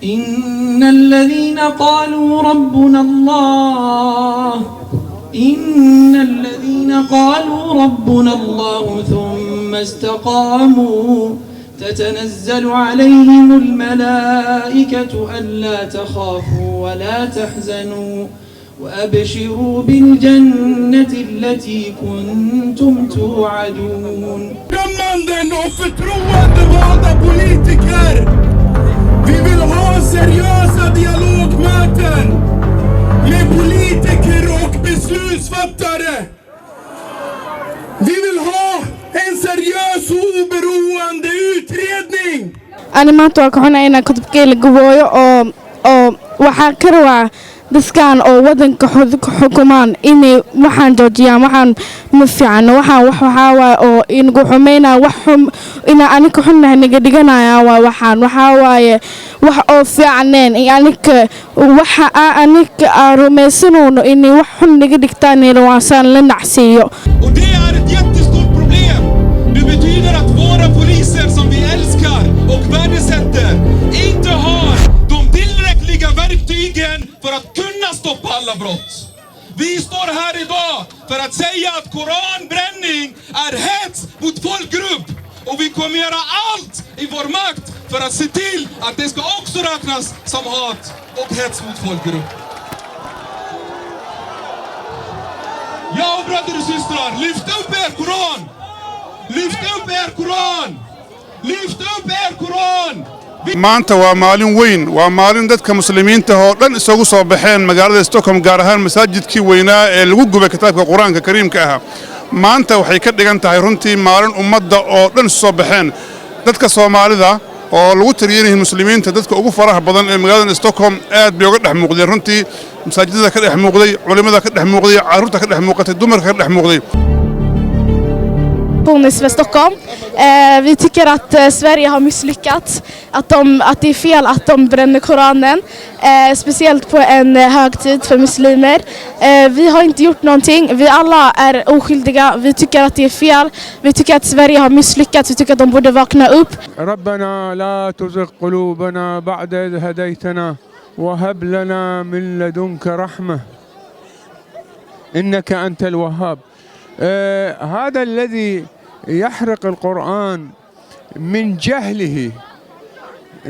إن الذين قالوا ربنا الله ثم استقاموا تتنزل عليهم الملائكة ألا تخافوا ولا تحزنوا وأبشروا بالجنة التي كنتم توعدون. Vi vill ha seriösa dialogmöten med politiker och beslutsfattare. Vi vill ha en seriös och oberoende utredning. أنا ما أتوقع هنا إن كتب كيل جوايا أو وحكروا دسكان أو ودن كحكمان إني وحن جوجيا وحن مفعنا وحوا أو إن جحمينا وحم إن أنا كحنا نجدجنا يا وحوا أو فعنين يعني أنا كأرمسنون إني وحن نجدكتاني رواسان لنعسيو. Det betyder att våra poliser som vi älskar och värdesätter inte har de tillräckliga verktygen för att kunna stoppa alla brott. Vi står här idag för att säga att koranbränning är hets mot folkgrupp och vi kommer göra allt i vår makt för att se till att det ska också räknas som hat och hets mot folkgrupp. Ja, bröder och systrar, lyft upp er koran! Lyft upp er koran! Lyft upp er koran! maanta waa maalin weyn waa maalin dadka muslimiinta oo dhan isugu soo baxeen magaalada Stockholm gaar ahaan masaajidkii weynaa ee lagu gubay kitaabka quraanka kariimka ah maanta waxay ka dhigan tahay runtii maalin ummadda oo dhan soo baxeen dadka Soomaalida oo lagu tiriyay muslimiinta dadka ugu faraha badan ee magaalada Stockholm aad bay uga dhex muuqdeen runtii masaajidada ka dhex muuqday culimada ka dhex muuqday carruurta ka dhex muuqatay dumarka ka dhex muuqday. För Stockholm. Vi tycker att Sverige har misslyckats, att det är fel att de bränner Koranen, speciellt på en högtid för muslimer. Vi har inte gjort någonting, vi alla är oskyldiga, vi tycker att det är fel, vi tycker att Sverige har misslyckats, vi tycker att de borde vakna upp. ربنا لا تزغ قلوبنا بعد إذ هديتنا وهب لنا من لدنك رحمة إنك أنت الوهاب. هذا الذي يحرق القرآن من جهله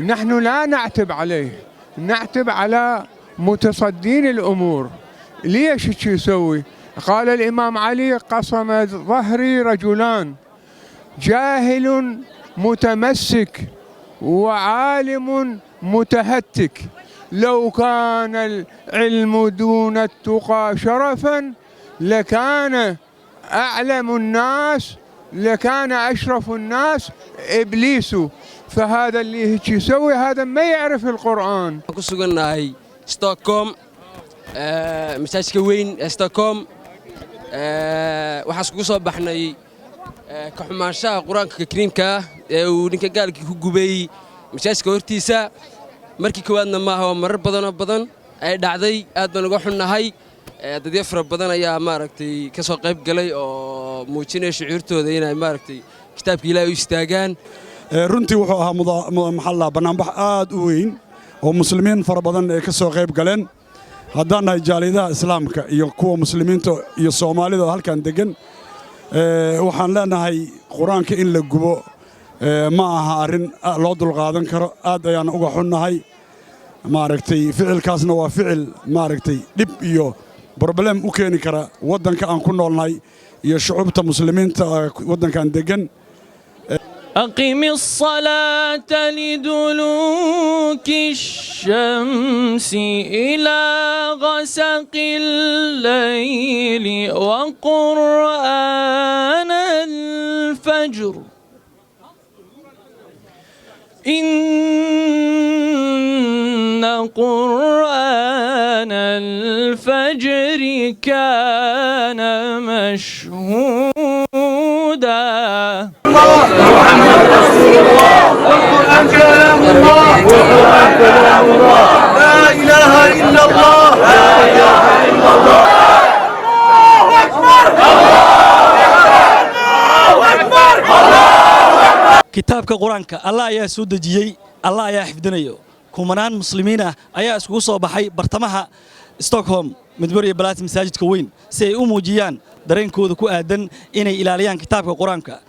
نحن لا نعتب عليه، نعتب على متصدين الأمور. ليش شو يسوي؟ قال الإمام علي قسم ظهري رجلان جاهل متمسك وعالم متهتك لو كان العلم دون التقى شرفا لكان أعلم الناس لكان أشرف الناس إبليس. فهذا اللي هيك يسوي هذا ما يعرف القرآن. كسرنا هاي ستوكهولم مساجد كوين ستوكهولم وحاسكو صباحنا كحماشة قرآن كريم كا ونك قال كجوبي مساجد كورتيسا مركي كوادنا ما هو مر بدن دعدي أدنى نروحنا هاي dadyo fara badan ayaa maaragtay ka soo qayb galay oo muujinay shucuurtooda inay maaragtay kitaabka Ilaahay u istaagaan. runtii wuxuu ahaa maxalla banaanbax aad u weyn oo muslimiin fara badan ay ka soo qayb galeen haddaan nahay jaaliyadaha islaamka iyo kuwa muslimiinta iyo Soomaalida oo halkan degan waxaan leenahay quraanka in la gubo ma aha arin loo dul qaadan karo aad ayaan uga xunnahay maaragtay ficilkaasna waa ficil maaragtay dib iyo problem u keeni kara wadanka aan ku noolnahay iyo shucuubta muslimiinta wadankan degan. أقم الصلاة لدلوك الشمس إلى غسق الليل وقرآن الفجر إن قرآن الفجر كان مشهودا. محمد رسول الله والقرآن كلام الله والقرآن كلام الله لا إله إلا الله لا إله إلا الله. الله أكبر الله أكبر الله أكبر. كتابك قرآنك الله يا سود جي الله يا حفظنيه kumanaan muslimiin ah ayaa iskugu soo baxay bartamaha Stockholm Midbury Palace masaajidka weyn si ay u muujiyaan dareenkooda ku aadan inay ilaaliyaan kitaabka Quraanka